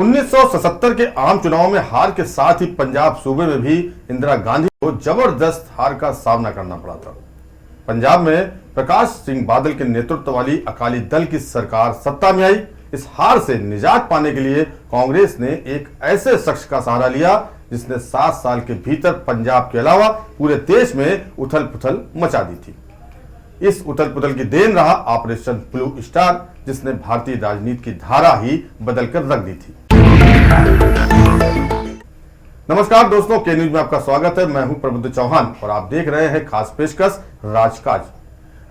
1977 के आम चुनाव में हार के साथ ही पंजाब सूबे में भी इंदिरा गांधी को जबरदस्त हार का सामना करना पड़ा था। पंजाब में प्रकाश सिंह बादल के नेतृत्व वाली अकाली दल की सरकार सत्ता में आई। इस हार से निजात पाने के लिए कांग्रेस ने एक ऐसे शख्स का सहारा लिया जिसने 7 साल के भीतर पंजाब के अलावा पूरे देश में उथल पुथल मचा दी थी। इस उथल पुथल की देन रहा ऑपरेशन ब्लू स्टार, जिसने भारतीय राजनीति की धारा ही बदलकर रख दी थी। नमस्कार दोस्तों, के न्यूज में आपका स्वागत है। मैं हूं प्रबुद्ध चौहान और आप देख रहे हैं खास पेशकश राजकाज।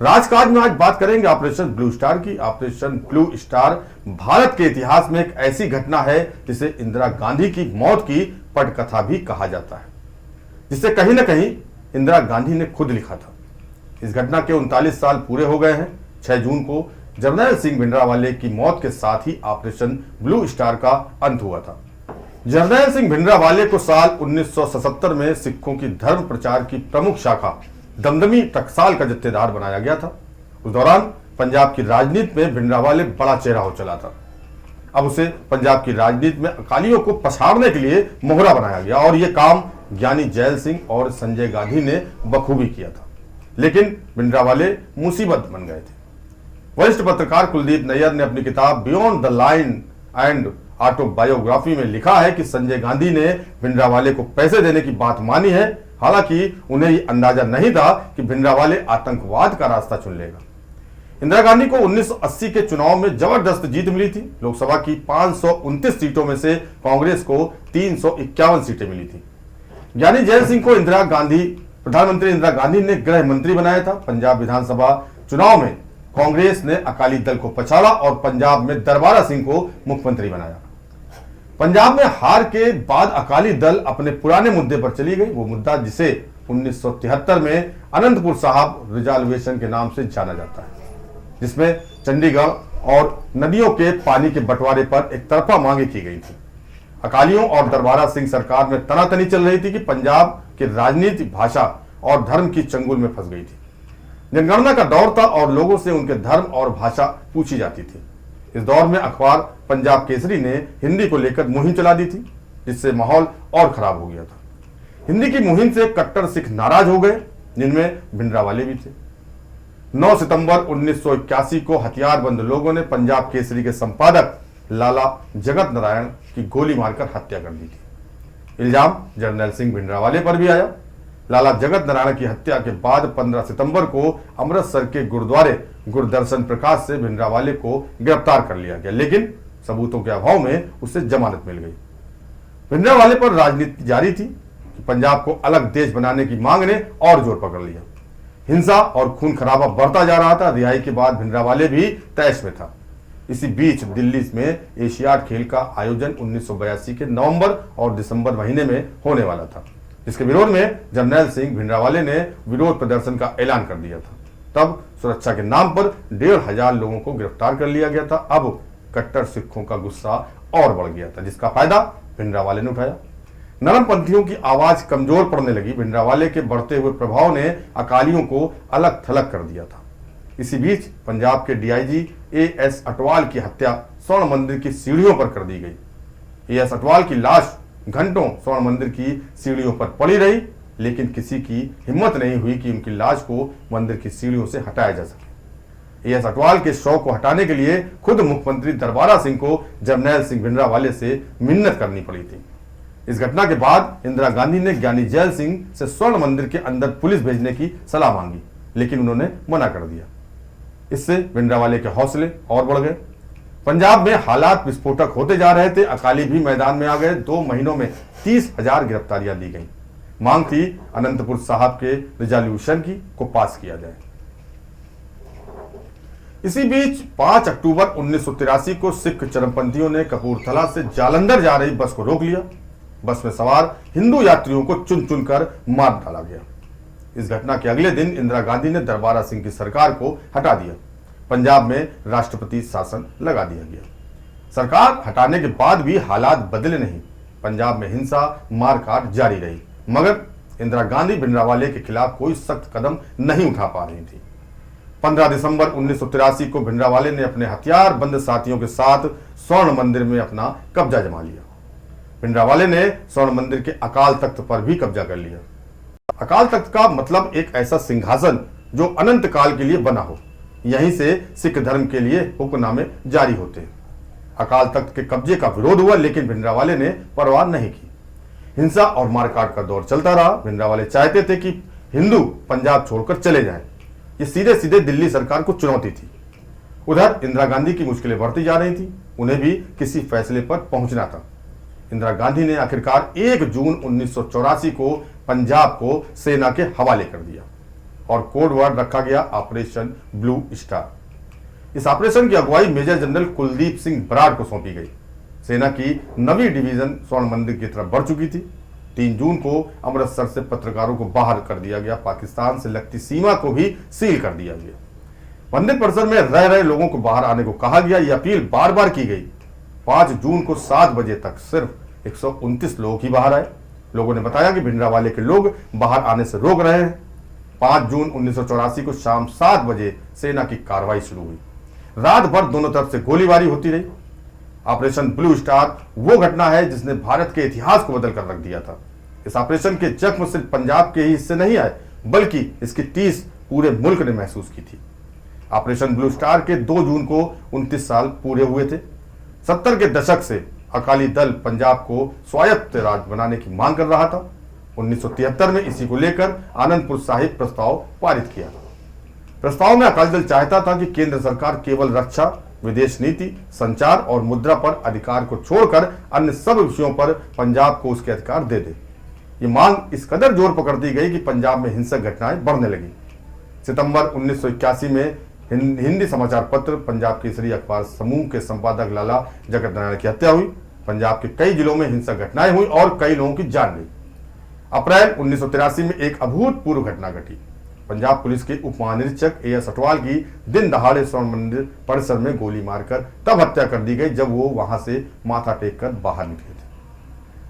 राजकाज में आज बात करेंगे ऑपरेशन ब्लू स्टार की। ऑपरेशन ब्लू स्टार भारत के इतिहास में एक ऐसी घटना है जिसे इंदिरा गांधी की मौत की पटकथा भी कहा जाता है, जिसे कहीं ना कहीं इंदिरा गांधी ने खुद लिखा था। इस घटना के 39 साल पूरे हो गए हैं। 6 जून को जरनैल सिंह भिंडरावाले की मौत के साथ ही ऑपरेशन ब्लू स्टार का अंत हुआ था। जरनैल सिंह भिंडरावाले को साल 1977 में सिखों की धर्म प्रचार की प्रमुख शाखा दमदमी टकसाल का जत्थेदार बनाया गया था। उस दौरान पंजाब की राजनीति में भिंडरावाले बड़ा चेहरा हो चला था। अब उसे पंजाब की राजनीति में अकालियों को पछाड़ने के लिए मोहरा बनाया गया और यह काम ज्ञानी जैल सिंह और संजय गांधी ने बखूबी किया था। लेकिन भिंडरावाले मुसीबत बन गए थे। वरिष्ठ पत्रकार कुलदीप नैयर ने अपनी किताब beyond the line and autobiography में लिखा है कि संजय गांधी ने भिंडरावाले को पैसे देने की बात मानी है। हालांकि उन्हें यह अंदाजा नहीं था कि भिंडरावाले आतंकवाद का रास्ता चुन लेगा। इंदिरा गांधी को 1980 के चुनाव में जबरदस्त जीत मिली थी। लोकसभा की 529 सीटों में से कांग्रेस को 351 सीटें मिली थी। ज्ञानी जैल सिंह को प्रधानमंत्री इंदिरा गांधी ने गृह मंत्री बनाया था। पंजाब विधानसभा चुनाव में कांग्रेस ने अकाली दल को पछाड़ा और पंजाब में दरबारा सिंह को मुख्यमंत्री बनाया। पंजाब में हार के बाद अकाली दल अपने पुराने मुद्दे पर चली गई, वो मुद्दा जिसे 1973 में अनंतपुर साहब रिजर्वेशन के नाम से जाना जाता है, जिसमें चंडीगढ़ और नदियों के पानी के बंटवारे पर एक तरफा मांगे की गई थी। अकालियों और दरबारा सिंह सरकार में तनातनी चल रही थी कि पंजाब की राजनीति भाषा और धर्म की चंगुल में फंस गई थी। जनगणना का दौर था और लोगों से उनके धर्म और भाषा पूछी जाती थी। इस दौर में अखबार पंजाब केसरी ने हिंदी को लेकर मुहिम चला दी थी, जिससे माहौल और खराब हो गया था। हिंदी की मुहिम से कट्टर सिख नाराज हो गए, जिनमें भिंडरावाले भी थे। 9 सितंबर 1981 को हथियारबंद लोगों ने पंजाब केसरी के संपादक लाला जगत नारायण की गोली मारकर हत्या कर दी थी। इल्जाम जरनैल सिंह भिंडरावाले पर भी आया। लाला जगत नारायण की हत्या के बाद 15 सितंबर को अमृतसर के गुरुद्वारे गुरदर्शन प्रकाश से भिंडरावाले को गिरफ्तार कर लिया गया, लेकिन सबूतों के अभाव में उसे जमानत मिल गई। भिंडरावाले पर राजनीति जारी थी कि पंजाब को अलग देश बनाने की मांग ने और जोर पकड़ लिया। हिंसा और खून खराबा बढ़ता जा रहा था। रिहाई के बाद भिंडरावाले भी तैश में था। इसी बीच दिल्ली में एशियाड खेल का आयोजन 1982 के नवंबर और दिसंबर महीने में होने वाला था, जिसके विरोध में जरनैल सिंह भिंडरावाले ने विरोध प्रदर्शन का ऐलान कर दिया था। तब सुरक्षा के नाम पर 1,500 लोगों को गिरफ्तार कर लिया गया था। अब कट्टर सिखों का गुस्सा और बढ़ गया था, जिसका फायदा भिंडरावाले ने उठाया। नरमपंथियों की आवाज कमजोर पड़ने लगी। भिंडरावाले के बढ़ते हुए प्रभाव ने अकालियों को अलग थलग कर दिया था। इसी बीच पंजाब के डीआईजी एएस अटवाल की हत्या स्वर्ण मंदिर की सीढ़ियों पर कर दी गई। एएस अटवाल की लाश घंटों स्वर्ण मंदिर की सीढ़ियों पर पड़ी रही, लेकिन किसी की हिम्मत नहीं हुई कि उनकी लाश को मंदिर की सीढ़ियों से हटाया जा सके। एएस अटवाल के शव को हटाने के लिए खुद मुख्यमंत्री दरबारा सिंह को जरनैल सिंह भिंडरावाले से मिन्नत करनी पड़ी थी। इस घटना के बाद इंदिरा गांधी ने ज्ञानी जैल सिंह से स्वर्ण मंदिर के अंदर पुलिस भेजने की सलाह मांगी, लेकिन उन्होंने मना कर दिया। इससे भिंडरावाले के हौसले और बढ़ गए। पंजाब में हालात विस्फोटक होते जा रहे थे। अकाली भी मैदान में आ गए। 2 महीनों में 30,000 गिरफ्तारियां दी गई। मांग थी अनंतपुर साहब के रिजॉल्यूशन को पास किया जाए। इसी बीच 5 अक्टूबर 1983 को सिख चरमपंथियों ने कपूरथला से जालंधर जा रही बस को रोक लिया। बस में सवार हिंदू यात्रियों को चुन चुनकर मार डाला गया। इस घटना के अगले दिन इंदिरा गांधी ने दरबारा सिंह की सरकार को हटा दिया। पंजाब में राष्ट्रपति शासन लगा दिया गया। सरकार हटाने के बाद भी हालात बदले नहीं। पंजाब में हिंसा मारकाट जारी रही, मगर इंदिरा गांधी भिंडरावाले के खिलाफ कोई सख्त कदम नहीं उठा पा रही थी। 15 दिसंबर 1983 को भिंडरावाले ने अपने हथियारबंद साथियों के साथ स्वर्ण मंदिर में अपना कब्जा जमा लिया। भिंडरावाले ने स्वर्ण मंदिर के अकाल तख्त पर भी कब्जा कर लिया। अकाल तख्त का मतलब एक ऐसा सिंहासन जो अनंत काल के लिए बना हो। यहीं से सिख धर्म के लिए हुक्मनामे जारी होते हैं। अकाल तख्त के कब्जे का विरोध हुआ, लेकिन भिंडरावाले ने परवाह नहीं की। हिंसा और मारकाट का दौर चलता रहा। भिंडरावाले चाहते थे कि हिंदू पंजाब छोड़कर चले जाएं। ये सीधे सीधे दिल्ली सरकार को चुनौती थी। उधर इंदिरा गांधी की मुश्किलें बढ़ती जा रही थी। उन्हें भी किसी फैसले पर पहुंचना था। इंदिरा गांधी ने आखिरकार 1 जून 1984 को पंजाब को सेना के हवाले कर दिया और कोड वर्ड रखा गया ऑपरेशन ब्लू स्टार। इस ऑपरेशन की अगुवाई मेजर जनरल कुलदीप सिंह बराड़ को सौंपी गई। सेना की 9वीं डिवीजन स्वर्ण मंदिर की तरफ बढ़ चुकी थी। 3 जून को अमृतसर से पत्रकारों को बाहर कर दिया गया। पाकिस्तान से लगती सीमा को भी सील कर दिया गया। मंदिर परिसर में रह रहे लोगों को बाहर आने को कहा गया। यह अपील बार बार की गई। 5 जून को 7 बजे तक सिर्फ 129 लोग ही बाहर आए। लोगों ने बताया कि भिंडरावाले के लोग बाहर आने से रोक रहे हैं। 5 जून 1984 को शाम 7 बजे सेना की कार्रवाई शुरू हुई। रात भर दोनों तरफ से गोलीबारी होती रही। ऑपरेशन ब्लू स्टार वो घटना है जिसने भारत के इतिहास को बदल कर रख दिया था। इस ऑपरेशन के जख्म सिर्फ पंजाब के ही हिस्से नहीं आए, बल्कि इसकी 30 पूरे मुल्क ने महसूस की थी। ऑपरेशन ब्लू स्टार के 2 जून को 29 साल पूरे हुए थे। 70 के दशक से अकाली दल पंजाब को स्वायत्त राज्य बनाने की मांग कर रहा था। 1973 में इसी को लेकर आनंदपुर साहिब प्रस्ताव पारित किया। प्रस्ताव में अकाली दल चाहता था कि केंद्र सरकार केवल रक्षा, विदेश नीति, संचार और मुद्रा पर अधिकार को छोड़कर अन्य सब विषयों पर पंजाब को उसके अधिकार दे दे। ये मांग इस कदर जोर पकड़ती गई कि पंजाब में हिंसक घटनाएं बढ़ने लगी। सितंबर 1981 में हिंदी समाचार पत्र पंजाब केसरी अखबार समूह के संपादक लाला जगत नारायण की हत्या हुई। पंजाब के कई जिलों में हिंसक घटनाएं हुई और कई लोगों की जान गई। अप्रैल 1983 में एक अभूतपूर्व घटना घटी। पंजाब पुलिस के उप महानिरीक्षक एएस अटवाल की दिन दहाड़े स्वर्ण मंदिर परिसर में गोली मारकर तब हत्या कर दी गई जब वो वहां से माथा टेक कर बाहर निकले थे।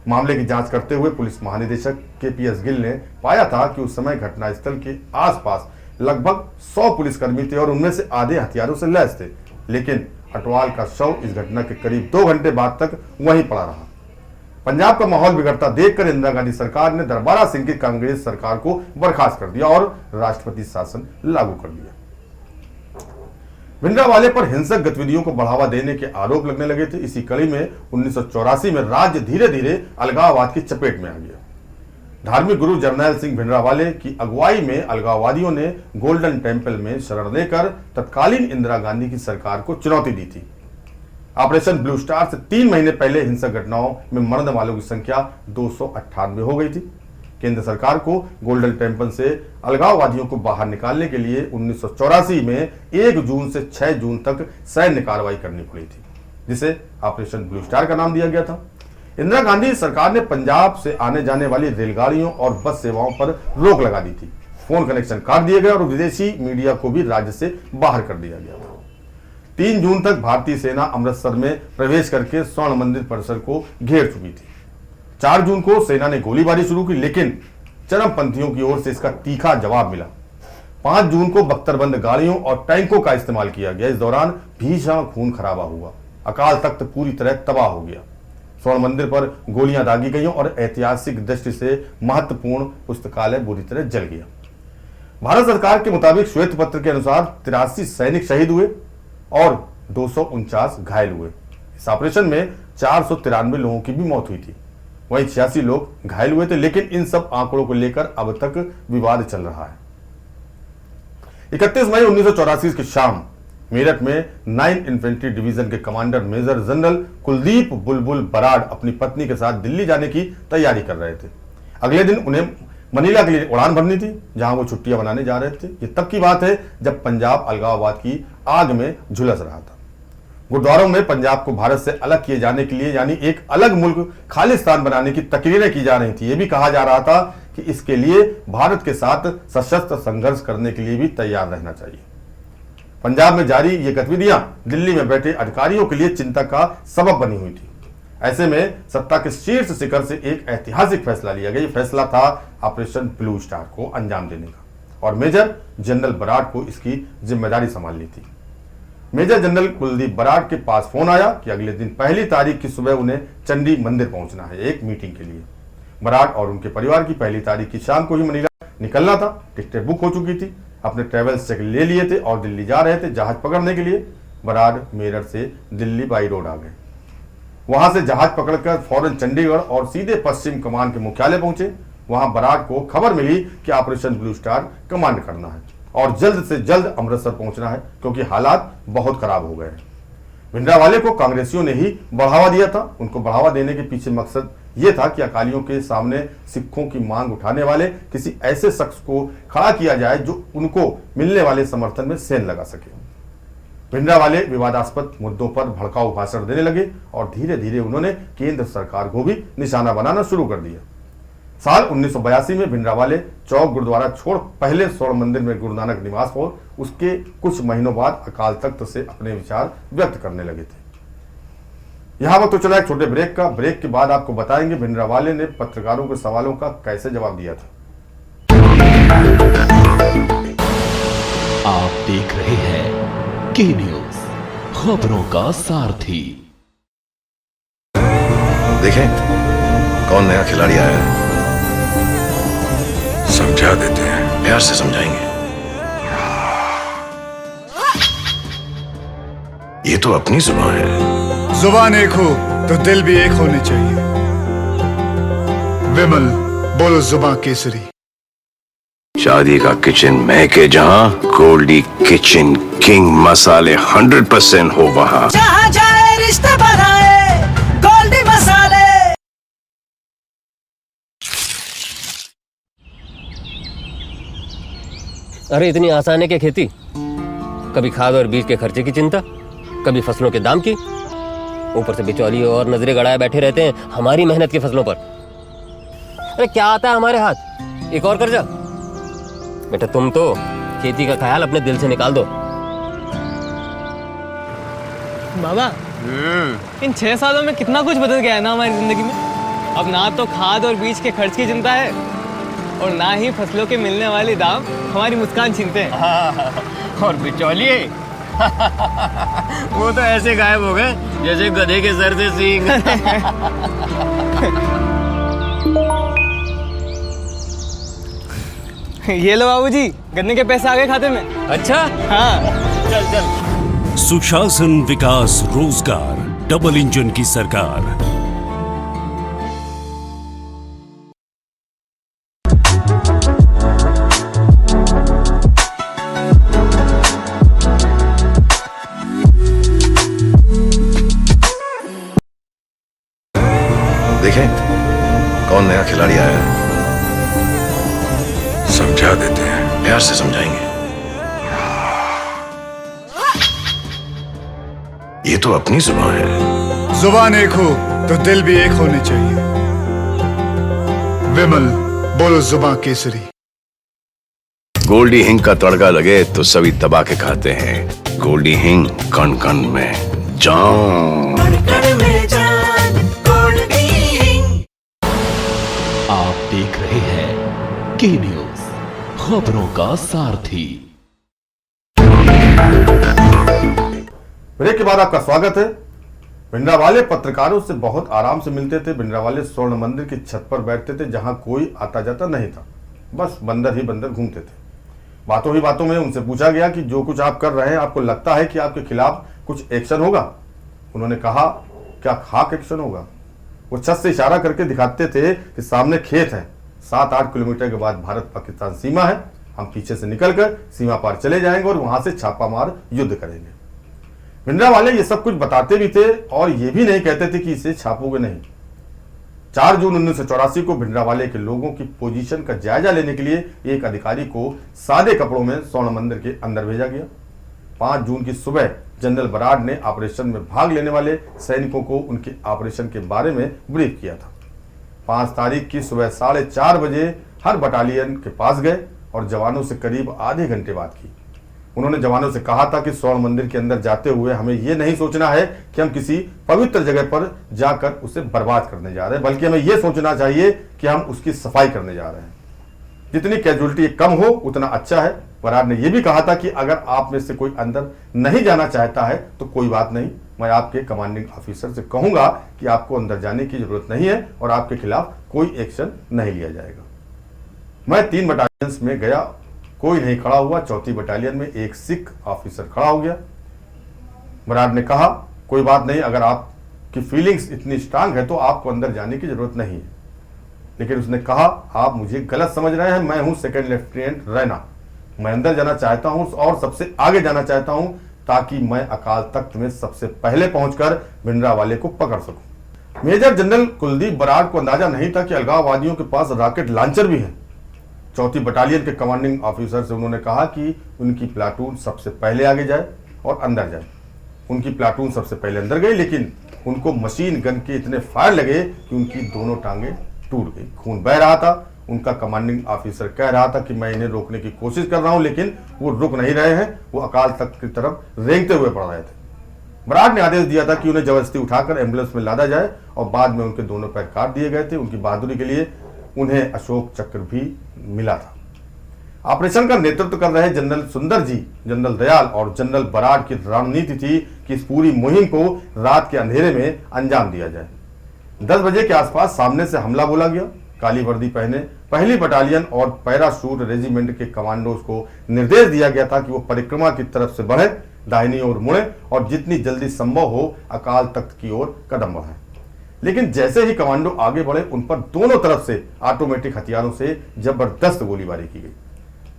मामले की जांच करते हुए पुलिस महानिदेशक केपीएस गिल ने पाया था कि उस समय घटनास्थल के आसपास लगभग 100 पुलिसकर्मी थे और उनमें से आधे हथियारों से लैस थे। लेकिन अटवाल का शव इस घटना के करीब 2 घंटे बाद तक वहीं पड़ा रहा। पंजाब का माहौल बिगड़ता देखकर इंदिरा गांधी सरकार ने दरबारा सिंह की कांग्रेस सरकार को बर्खास्त कर दिया और राष्ट्रपति शासन लागू कर दिया। भिंडरावाले पर हिंसक गतिविधियों को बढ़ावा देने के आरोप लगने लगे थे। इसी कड़ी में 1984 में राज्य धीरे धीरे अलगाववाद की चपेट में आ गया। धार्मिक गुरु जरनैल सिंह भिंडरावाले की अगुवाई में अलगाववादियों ने गोल्डन टेम्पल में शरण लेकर तत्कालीन इंदिरा गांधी की सरकार को चुनौती दी थी। ऑपरेशन ब्लू स्टार से 3 महीने पहले हिंसक घटनाओं में मरने वालों की संख्या 298 हो गई थी। केंद्र सरकार को गोल्डन टेम्पल से अलगाववादियों को बाहर निकालने के लिए 1984 में 1 जून से 6 जून तक सैन्य कार्रवाई करनी पड़ी थी, जिसे ऑपरेशन ब्लू स्टार का नाम दिया गया था। इंदिरा गांधी सरकार ने पंजाब से आने जाने वाली रेलगाड़ियों और बस सेवाओं पर रोक लगा दी थी। फोन कनेक्शन काट दिए गए और विदेशी मीडिया को भी राज्य से बाहर कर दिया गया था। 3 जून तक भारतीय सेना अमृतसर में प्रवेश करके स्वर्ण मंदिर परिसर को घेर चुकी थी। 4 जून को सेना ने गोलीबारी शुरू की, लेकिन चरमपंथियों की ओर से इसका तीखा जवाब मिला। 5 जून को बख्तरबंद गाड़ियों और टैंकों का इस्तेमाल किया गया। इस दौरान भीषण खून खराबा हुआ। अकाल तख्त पूरी तरह तबाह हो गया। स्वर्ण मंदिर पर गोलियां दागी गई और ऐतिहासिक दृष्टि से महत्वपूर्ण पुस्तकालय बुरी तरह जल गया। भारत सरकार के मुताबिक श्वेत पत्र के अनुसार 83 सैनिक शहीद हुए और 249 घायल हुए। इस ऑपरेशन में 493 लोगों की भी मौत हुई थी। वहीं 86 लोग घायल हुए थे, लेकिन इन सब आंकड़ों को लेकर अब तक विवाद चल रहा है। 31 मई 1984 की शाम मेरठ में 9 इन्फेंट्री डिवीजन के कमांडर मेजर जनरल कुलदीप बुलबुल बराड़ अपनी पत्नी के साथ दिल्ली जाने की तैयारी कर रहे थे। अगले दिन उन्हें मनीला के लिए उड़ान भरनी थी, जहां वो छुट्टियां मनाने जा रहे थे। ये तब की बात है जब पंजाब अलगाववाद की आग में झुलस रहा था। गुरुद्वारों में पंजाब को भारत से अलग किए जाने के लिए, यानी एक अलग मुल्क खालिस्तान बनाने की तकरीरें की जा रही थी। ये भी कहा जा रहा था कि इसके लिए भारत के साथ सशस्त्र संघर्ष करने के लिए भी तैयार रहना चाहिए। पंजाब में जारी ये गतिविधियां दिल्ली में बैठे अधिकारियों के लिए चिंता का सबब बनी हुई थी। ऐसे में सत्ता के शीर्ष शिखर से एक ऐतिहासिक फैसला लिया गया। ये फैसला था ऑपरेशन ब्लू स्टार को अंजाम देने का और मेजर जनरल बराड़ को इसकी जिम्मेदारी संभालनी थी। मेजर जनरल कुलदीप बराड़ के पास फोन आया कि अगले दिन 1 तारीख की सुबह उन्हें चंडी मंदिर पहुंचना है एक मीटिंग के लिए। बराड़ और उनके परिवार की 1 तारीख की शाम को ही मनीला निकलना था। टिकटें बुक हो चुकी थी, अपने ट्रेवल्स चेक ले लिए थे और दिल्ली जा रहे थे जहाज पकड़ने के लिए। बराड़ मेरठ से दिल्ली बाई रोड आ गए। वहां से जहाज पकड़कर फौरन चंडीगढ़ और सीधे पश्चिम कमान के मुख्यालय पहुंचे। वहां बराड़ को खबर मिली कि ऑपरेशन ब्लू स्टार कमांड करना है और जल्द से जल्द अमृतसर पहुंचना है क्योंकि हालात बहुत खराब हो गए हैं। भिंडरावाले को कांग्रेसियों ने ही बढ़ावा दिया था। उनको बढ़ावा देने के पीछे मकसद यह था कि अकालियों के सामने सिखों की मांग उठाने वाले किसी ऐसे शख्स को खड़ा किया जाए जो उनको मिलने वाले समर्थन में सेंध लगा सके। भिंडरावाले विवादास्पद मुद्दों पर भड़काऊ भाषण देने लगे और धीरे धीरे उन्होंने केंद्र सरकार को भी निशाना बनाना शुरू कर दिया। साल 1982 में भिंडरावाले चौक गुरुद्वारा छोड़ पहले स्वर्ण मंदिर में गुरु नानक निवास और उसके कुछ महीनों बाद अकाल तख्त से अपने विचार व्यक्त करने लगे थे। यहां वक्त तो चला एक छोटे ब्रेक का। ब्रेक के बाद आपको बताएंगे भिंडरावाले ने पत्रकारों के सवालों का कैसे जवाब दिया था। आप देख रहे हैं के न्यूज, खबरों का सारथी। देखें कौन नया खिलाड़ी आया है, समझा देते हैं, प्यार से समझाएंगे। ये तो अपनी जुबान है। जुबान एक हो तो दिल भी एक होने चाहिए। विमल बोलो जुबान केसरी। शादी का किचन महके जहां, गोल्डी किचन किंग मसाले 100% हो वहां। जहां जाए रिश्ते बनाए गोल्डी मसाले। अरे इतनी आसान है क्या खेती? कभी खाद और बीज के खर्चे की चिंता, कभी फसलों के दाम की, ऊपर से बिचौलिए और नजरें गड़ाए बैठे रहते हैं हमारी मेहनत की फसलों पर। अरे क्या आता है हमारे हाथ? एक और कर्जा? बेटा तुम तो खेती का ख्याल अपने दिल से निकाल दो। बाबा, इन 6 सालों में कितना कुछ बदल गया है ना हमारी जिंदगी में। अब ना तो खाद और बीज के खर्च की चिंता है और ना ही फसलों के मिलने वाले दाम हमारी मुस्कान छीनते हैं। और बिचौलिए वो तो ऐसे गायब हो गए जैसे गधे के सर से सींग। ये लो बाबूजी, गन्ने के पैसे आ गए खाते में। अच्छा हाँ, चल चल। सुशासन, विकास, रोजगार, डबल इंजन की सरकार। देखें कौन नया खिलाड़ी आया है, समझा देते हैं, प्यार से समझाएंगे। ये तो अपनी जुबान है। जुबान एक हो तो दिल भी एक होने चाहिए। विमल बोलो जुबान केसरी। गोल्डी हिंग का तड़का लगे तो सभी दबा के खाते हैं। गोल्डी हिंग कण कण में जान। आप देख रहे हैं के न्यूज, खबरों का सारथी। ब्रेक के बाद आपका स्वागत है। भिंडरावाले पत्रकारों से बहुत आराम से मिलते थे। भिंडरावाले स्वर्ण मंदिर की छत पर बैठते थे जहां कोई आता जाता नहीं था, बस बंदर ही बंदर घूमते थे। बातों ही बातों में उनसे पूछा गया कि जो कुछ आप कर रहे हैं आपको लगता है कि आपके खिलाफ कुछ एक्शन होगा? उन्होंने कहा, क्या खाक एक्शन होगा? वो छत से इशारा करके दिखाते थे कि सामने खेत है, 7-8 किलोमीटर के बाद भारत पाकिस्तान सीमा है, हम पीछे से निकलकर सीमा पार चले जाएंगे और वहां से छापामार युद्ध करेंगे। भिंडरावाले ये सब कुछ बताते भी थे और ये भी नहीं कहते थे कि इसे छापोगे नहीं। 4 जून 1984 को भिंडरावाले के लोगों की पोजीशन का जायजा लेने के लिए एक अधिकारी को सादे कपड़ों में स्वर्ण मंदिर के अंदर भेजा गया। 5 जून की सुबह जनरल बराड़ ने ऑपरेशन में भाग लेने वाले सैनिकों को उनके ऑपरेशन के बारे में ब्रीफ किया था। 5 तारीख की सुबह 4:30 बजे हर बटालियन के पास गए और जवानों से करीब आधे घंटे बात की। उन्होंने जवानों से कहा था कि स्वर्ण मंदिर के अंदर जाते हुए हमें यह नहीं सोचना है कि हम किसी पवित्र जगह पर जाकर उसे बर्बाद करने जा रहे हैं, बल्कि हमें यह सोचना चाहिए कि हम उसकी सफाई करने जा रहे हैं। जितनी कैजुअलिटी कम हो उतना अच्छा है। बराड़ ने यह भी कहा था कि अगर आप में से कोई अंदर नहीं जाना चाहता है तो कोई बात नहीं, मैं आपके कमांडिंग ऑफिसर से कहूंगा कि आपको अंदर जाने की जरूरत नहीं है और आपके खिलाफ कोई एक्शन नहीं लिया जाएगा। मैं 3 बटालियंस में गया, कोई नहीं खड़ा हुआ। 4th बटालियन में एक सिख ऑफिसर खड़ा हो गया। बराड़ ने कहा कोई बात नहीं, अगर आपकी फीलिंग्स इतनी स्ट्रांग है तो आपको अंदर जाने की जरूरत नहीं है। लेकिन उसने कहा आप मुझे गलत समझ रहे हैं, मैं हूं 2nd लेफ्टिनेंट रैना, मैं अंदर जाना चाहता हूं और सबसे आगे जाना चाहता हूं ताकि मैं अकाल तख्त में सबसे पहले पहुंचकर भिंडरावाले को पकड़ सकूं। मेजर जनरल कुलदीप बराड़ को अंदाजा नहीं था कि अलगाववादियों के पास रॉकेट लॉन्चर भी है। 4th बटालियन के कमांडिंग ऑफिसर से उन्होंने कहा कि उनकी प्लाटून सबसे पहले आगे जाए और अंदर जाए। उनकी प्लाटून सबसे पहले अंदर गई, लेकिन उनको मशीन गन के इतने फायर लगे कि उनकी दोनों टांगे टूट गई, खून बह रहा था। उनका कमांडिंग ऑफिसर कह रहा था कि मैं इन्हें रोकने की कोशिश कर रहा हूं, लेकिन वो रुक नहीं रहे हैं, वो अकाल तख्त की तरफ रेंगते हुए पड़ रहे थे। बराड़ ने आदेश दिया था कि उन्हें जबरदस्ती उठाकर एम्बुलेंस में लादा जाए और बाद में उनके दोनों पैर काट दिए गए थे। उनकी बहादुरी के लिए उन्हें अशोक चक्र भी मिला था। ऑपरेशन का नेतृत्व कर रहे जनरल सुंदर जी, जनरल दयाल और जनरल बराड़ की रणनीति थी कि इस पूरी मुहिम को रात के अंधेरे में अंजाम दिया जाए। 10 बजे के आसपास सामने से हमला बोला गया। काली वर्दी पहने 1ली बटालियन और पैराशूट रेजिमेंट के कमांडोज को निर्देश दिया गया था कि वो परिक्रमा की तरफ से बढ़े, दाहिनी ओर मुड़े और जितनी जल्दी संभव हो अकाल तख्त की ओर कदम बढ़ाएं। लेकिन जैसे ही कमांडो आगे बढ़े उन पर दोनों तरफ से ऑटोमेटिक हथियारों से जबरदस्त गोलीबारी की गई।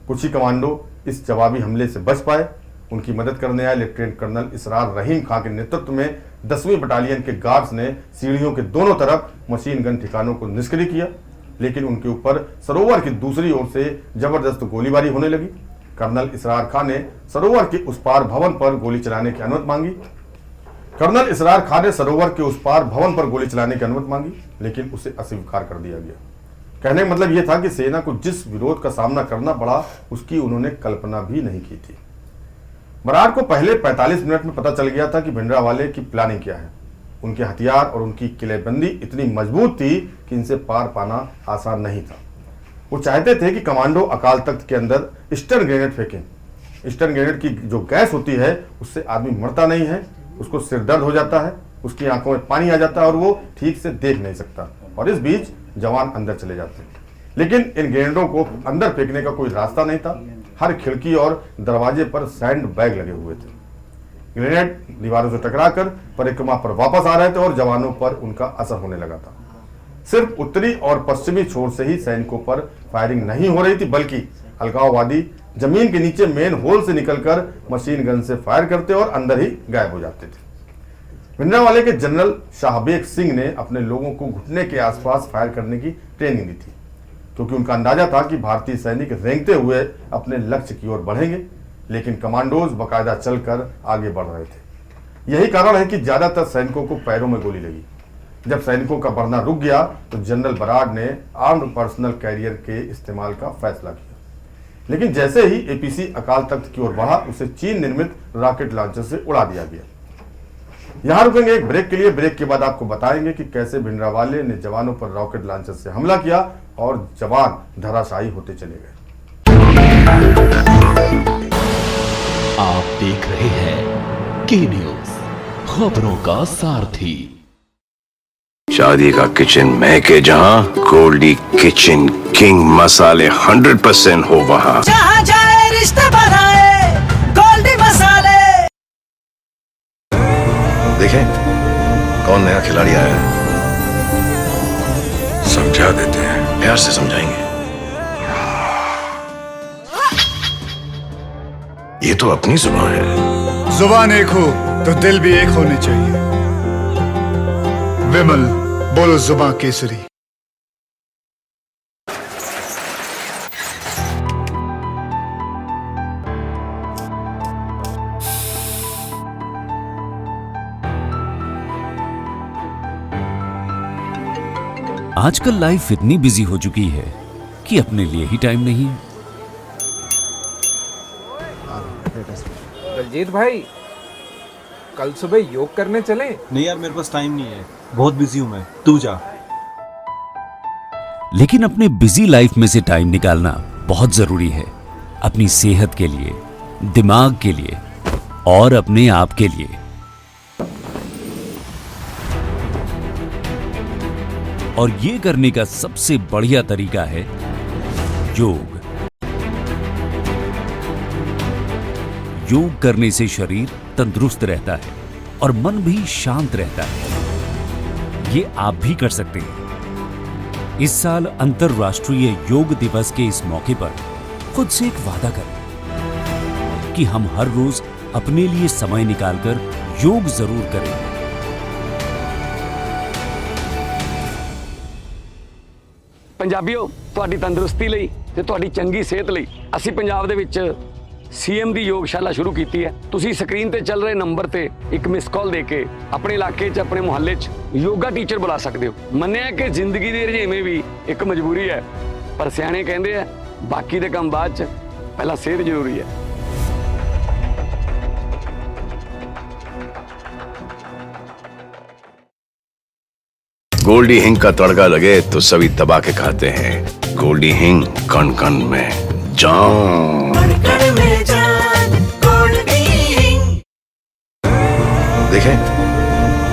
कुछ ही कमांडो इस जवाबी हमले से बच पाए। उनकी मदद करने आए लेफ्टिनेंट कर्नल इसरार रहीम खां के नेतृत्व में 10वीं बटालियन के गार्ड्स ने सीढ़ियों के दोनों तरफ मशीन गन ठिकानों को निष्क्रिय किया, लेकिन उनके ऊपर सरोवर की दूसरी ओर से जबरदस्त गोलीबारी होने लगी। कर्नल इसरार खां ने सरोवर के उस पार भवन पर गोली चलाने की अनुमति मांगी। कर्नल इसरार खां ने सरोवर के उस पार भवन पर गोली चलाने की अनुमति मांगी, लेकिन उसे अस्वीकार कर दिया गया। कहने का मतलब यह था कि सेना को जिस विरोध का सामना करना पड़ा उसकी उन्होंने कल्पना भी नहीं की थी। बराड़ को पहले 45 मिनट में पता चल गया था कि भिंडरावाले की प्लानिंग क्या है। उनके हथियार और उनकी किलेबंदी इतनी मजबूत थी कि इनसे पार पाना आसान नहीं था। वो चाहते थे कि कमांडो अकाल तख्त के अंदर स्टन ग्रेनेड फेंकें। स्टन ग्रेनेड की जो गैस होती है उससे आदमी मरता नहीं है, उसको सिर दर्द हो जाता है, उसकी आंखों में पानी आ जाता है और वो ठीक से देख नहीं सकता, और इस बीच जवान अंदर चले जाते हैं। लेकिन इन ग्रेनेडों को अंदर फेंकने का कोई रास्ता नहीं था। हर खिड़की और दरवाजे पर सैंड बैग लगे हुए थे। ग्रेनेड दीवारों से टकराकर परिक्रमा पर वापस आ रहे थे और जवानों पर उनका असर होने लगा था। सिर्फ उत्तरी और पश्चिमी छोर से ही सैनिकों पर फायरिंग नहीं हो रही थी, बल्कि अलगाववादी जमीन के नीचे मेन होल से निकलकर मशीन गन से फायर करते और अंदर ही गायब हो जाते थे। भिंडरावाले के जनरल शाहबेग सिंह ने अपने लोगों को घुटने के आसपास फायर करने की ट्रेनिंग दी थी, क्योंकि उनका अंदाजा था कि भारतीय सैनिक रेंगते हुए अपने लक्ष्य की ओर बढ़ेंगे, लेकिन कमांडोज बाकायदा चलकर आगे बढ़ रहे थे। यही कारण है कि ज्यादातर सैनिकों को पैरों में गोली लगी। जब सैनिकों का बढ़ना रुक गया तो जनरल बराड़ ने आर्म्ड पर्सनल कैरियर के इस्तेमाल का फैसला किया, लेकिन जैसे ही एपीसी अकाल तख्त की ओर बढ़ा उसे चीन निर्मित रॉकेट लॉन्चर से उड़ा दिया गया। यहां रुकेंगे एक ब्रेक के लिए। ब्रेक के बाद आपको बताएंगे कि कैसे भिंडरावाले ने जवानों पर रॉकेट लॉन्चर से हमला किया और जवान धराशायी होते चले गए। आप देख रहे हैं के न्यूज, खबरों का सारथी। शादी का किचन महके जहां, गोल्डी किचन किंग मसाले 100% हो वहां। जहाँ जाए रिश्ते बनाए गोल्डी मसाले। देखें कौन नया खिलाड़ी आया है, समझा देते हैं, प्यार से समझाएंगे। ये तो अपनी जुबान है। जुबान एक हो तो दिल भी एक होने चाहिए। विमल बोलो जुबान केसरी। आजकल लाइफ इतनी बिजी हो चुकी है कि अपने लिए ही टाइम नहीं है। दलजीत भाई, कल सुबह योग करने चले? नहीं यार, मेरे पास टाइम नहीं है, बहुत बिजी हूं मैं, तू जा। लेकिन अपने बिजी लाइफ में से टाइम निकालना बहुत जरूरी है, अपनी सेहत के लिए, दिमाग के लिए और अपने आप के लिए। और ये करने का सबसे बढ़िया तरीका है योग। योग करने से शरीर तंदुरुस्त रहता है और मन भी शांत रहता है। ये आप भी कर सकते हैं। इस साल अंतर्राष्ट्रीय योग दिवस के इस मौके पर खुद से एक वादा करें कि हम हर रोज अपने लिए समय निकालकर योग जरूर करें। ਪੰਜਾਬੀਓ, ਤੁਹਾਡੀ ਤੰਦਰੁਸਤੀ ਲਈ ਤੇ ਤੁਹਾਡੀ ਚੰਗੀ ਸਿਹਤ ਲਈ ਅਸੀਂ ਪੰਜਾਬ ਦੇ ਵਿੱਚ ਸੀਐਮ ਦੀ ਯੋਗਸ਼ਾਲਾ ਸ਼ੁਰੂ ਕੀਤੀ ਹੈ। ਤੁਸੀਂ ਸਕਰੀਨ ਤੇ ਚੱਲ ਰਹੇ ਨੰਬਰ ਤੇ ਇੱਕ ਮਿਸ ਕਾਲ ਦੇ ਕੇ ਆਪਣੇ ਇਲਾਕੇ 'ਚ, ਆਪਣੇ ਮੁਹੱਲੇ 'ਚ ਯੋਗਾ ਟੀਚਰ ਬੁਲਾ ਸਕਦੇ ਹੋ। ਮੰਨਿਆ ਕਿ ਜ਼ਿੰਦਗੀ ਦੇ ਰੁਝੇਵੇਂ ਵੀ ਇੱਕ ਮਜਬੂਰੀ ਹੈ, ਪਰ ਸਿਆਣੇ ਕਹਿੰਦੇ ਆ ਬਾਕੀ ਦੇ ਕੰਮ ਬਾਅਦ 'ਚ, ਪਹਿਲਾਂ ਸਿਹਤ ਜ਼ਰੂਰੀ ਹੈ। गोल्डी हिंग का तड़का लगे तो सभी दबा के खाते हैं। गोल्डी हिंग कण कण में जान। देखें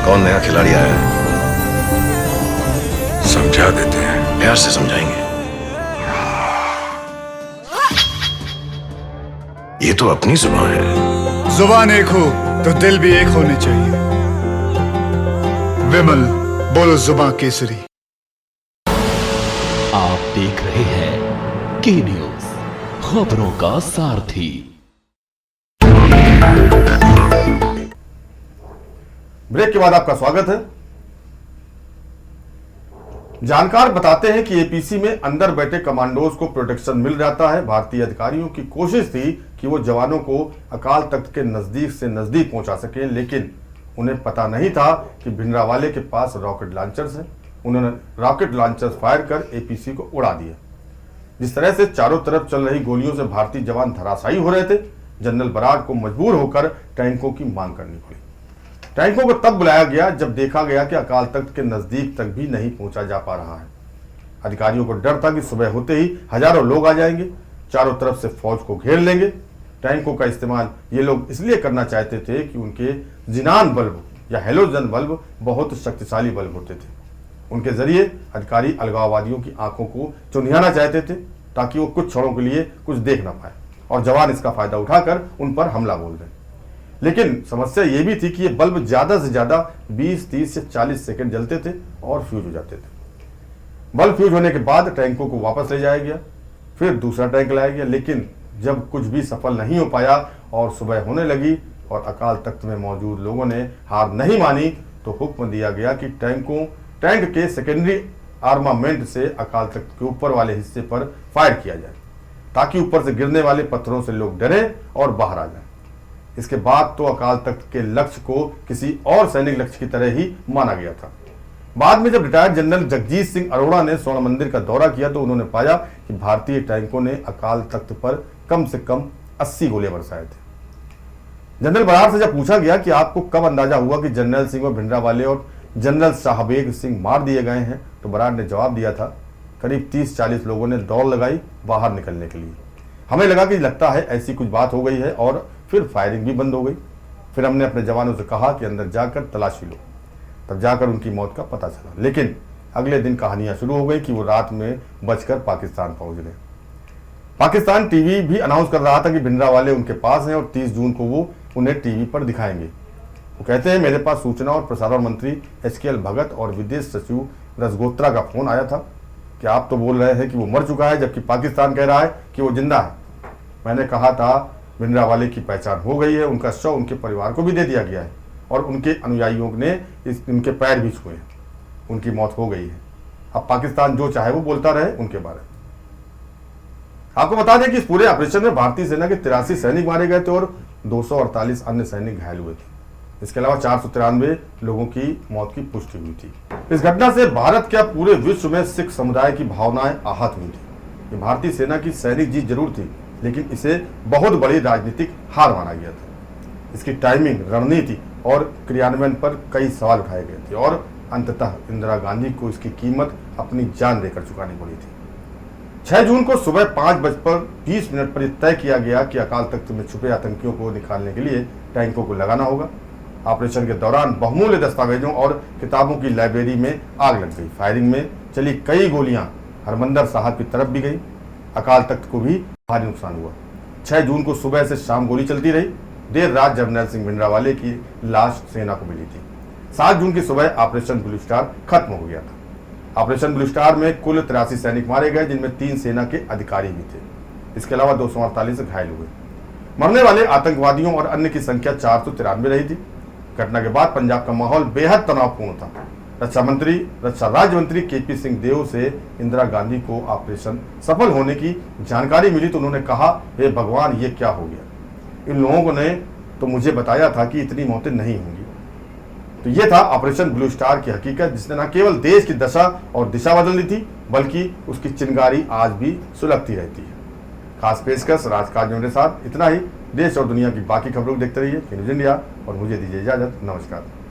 कौन नया खिलाड़ी आया है, समझा देते हैं, प्यार से समझाएंगे। ये तो अपनी जुबान है। जुबान एक हो तो दिल भी एक होने चाहिए। विमल बोलो जुबान केसरी। आप देख रहे हैं के न्यूज, खबरों का सारथी। ब्रेक के बाद आपका स्वागत है। जानकार बताते हैं कि एपीसी में अंदर बैठे कमांडोज को प्रोटेक्शन मिल जाता है। भारतीय अधिकारियों की कोशिश थी कि वो जवानों को अकाल तख्त के नजदीक से नजदीक पहुंचा सकें, लेकिन उन्हें पता नहीं था कि भिंडरावाले के पास रॉकेट लॉन्चर्स हैं। उन्होंने रॉकेट लॉन्चर्स फायर कर एपीसी को उड़ा दिया। जिस तरह से चारों तरफ चल रही गोलियों से भारतीय जवान धराशायी हो रहे थे, जनरल बराड़ को मजबूर होकर टैंकों की मांग करनी पड़ी। टैंकों को तब बुलाया गया जब देखा गया कि अकाल तख्त के नजदीक तक भी नहीं पहुंचा जा पा रहा है। अधिकारियों को डर था कि सुबह होते ही हजारों लोग आ जाएंगे, चारों तरफ से फौज को घेर लेंगे। टैंकों का इस्तेमाल ये लोग इसलिए करना चाहते थे कि उनके जिनान बल्ब या हेलोजन बल्ब बहुत शक्तिशाली बल्ब होते थे। उनके जरिए अधिकारी अलगाववादियों की आंखों को चुनियाना चाहते थे ताकि वो कुछ क्षणों के लिए कुछ देख ना पाए और जवान इसका फायदा उठाकर उन पर हमला बोल दें। लेकिन समस्या ये भी थी कि ये बल्ब ज्यादा से ज्यादा 20, 30 से 40 सेकंड जलते थे और फ्यूज हो जाते थे। बल्ब फ्यूज होने के बाद टैंकों को वापस ले जाया गया, फिर दूसरा टैंक लाया गया, लेकिन जब कुछ भी सफल नहीं हो पाया और सुबह होने लगी और अकाल तख्त में मौजूद लोगों ने हार नहीं मानी, तो हुक्म दिया गया कि टैंक के सेकेंडरी आर्मामेंट से अकाल तख्त के ऊपर वाले हिस्से पर फायर किया जाए ताकि ऊपर से गिरने वाले पत्थरों से लोग डरें और बाहर आ जाएं। इसके बाद तो अकाल तख्त के लक्ष्य को किसी और सैनिक लक्ष्य की तरह ही माना गया था। बाद में जब रिटायर्ड जनरल जगजीत सिंह अरोड़ा ने स्वर्ण मंदिर का दौरा किया तो उन्होंने पाया कि भारतीय टैंकों ने अकाल तख्त पर कम से कम 80 गोले बरसाए थे। जनरल बराड़ से जब पूछा गया कि आपको कब अंदाजा हुआ कि जनरल सिंह और भिंडरावाले और जनरल शाहबेग सिंह मार दिए गए हैं, तो बराड़ ने जवाब दिया था, करीब 30-40 लोगों ने दौड़ लगाई बाहर निकलने के लिए। हमें लगा कि लगता है ऐसी कुछ बात हो गई है और फिर फायरिंग भी बंद हो गई। फिर हमने अपने जवानों से कहा कि अंदर जाकर तलाशी लो, तब जाकर उनकी मौत का पता चला। लेकिन अगले दिन कहानियां शुरू हो गई कि वो रात में बचकर पाकिस्तान पहुंच गए। पाकिस्तान टीवी भी अनाउंस कर रहा था कि भिंडरावाले उनके पास हैं और 30 जून को वो उन्हें टीवी पर दिखाएंगे। वो कहते हैं, मेरे पास सूचना और प्रसारण मंत्री HKL भगत और विदेश सचिव रजगोत्रा का फोन आया था कि आप तो बोल रहे हैं कि वो मर चुका है, जबकि पाकिस्तान कह रहा है कि वो जिंदा है। मैंने कहा था भिंडरावाले की पहचान हो गई है, उनका शव उनके परिवार को भी दे दिया गया है और उनके अनुयायियों ने उनके पैर भी छुए हैं, उनकी मौत हो गई है। अब पाकिस्तान जो चाहे वो बोलता रहे उनके बारे में। आपको बता दें कि इस पूरे ऑपरेशन में भारतीय सेना के 83 सैनिक मारे गए थे और 248 अन्य सैनिक घायल हुए थे। इसके अलावा 493 लोगों की मौत की पुष्टि हुई थी। इस घटना से भारत क्या पूरे विश्व में सिख समुदाय की भावनाएं आहत हुई थी। ये भारतीय सेना की सैनिक जीत जरूर थी, लेकिन इसे बहुत बड़ी राजनीतिक हार माना गया था। इसकी टाइमिंग, रणनीति और क्रियान्वयन पर कई सवाल उठाए गए थे और अंततः इंदिरा गांधी को इसकी कीमत अपनी जान देकर चुकानी पड़ी थी। 6 जून को सुबह 5:20 पर यह तय किया गया कि अकाल तख्त में छुपे आतंकियों को निकालने के लिए टैंकों को लगाना होगा। ऑपरेशन के दौरान बहुमूल्य दस्तावेजों और किताबों की लाइब्रेरी में आग लग गई। फायरिंग में चली कई गोलियां हरमंदर साहब की तरफ भी गई। अकाल तख्त को भी भारी नुकसान हुआ। 6 जून को सुबह से शाम गोली चलती रही। देर रात जर्नैल सिंह भिंडरावाले की लाश सेना को मिली थी। 7 जून की सुबह ऑपरेशन ब्लू स्टार खत्म हो गया था। ऑपरेशन ब्लू स्टार में कुल 83 सैनिक मारे गए, जिनमें 3 सेना के अधिकारी भी थे। इसके अलावा 248 घायल हुए। मरने वाले आतंकवादियों और अन्य की संख्या 493 रही थी। घटना के बाद पंजाब का माहौल बेहद तनावपूर्ण था। रक्षा राज्य मंत्री केपी सिंह देव से इंदिरा गांधी को ऑपरेशन सफल होने की जानकारी मिली तो उन्होंने कहा, हे भगवान, ये क्या हो गया। इन लोगों ने तो मुझे बताया था कि इतनी मौतें नहीं होंगी। तो ये था ऑपरेशन ब्लू स्टार की हकीकत, जिसने न केवल देश की दशा और दिशा बदल दी थी, बल्कि उसकी चिंगारी आज भी सुलगती रहती है। खास पेशकश राजकाज मेरे साथ इतना ही। देश और दुनिया की बाकी खबरों को देखते रहिए न्यूज़ इंडिया और मुझे दीजिए इजाजत। नमस्कार।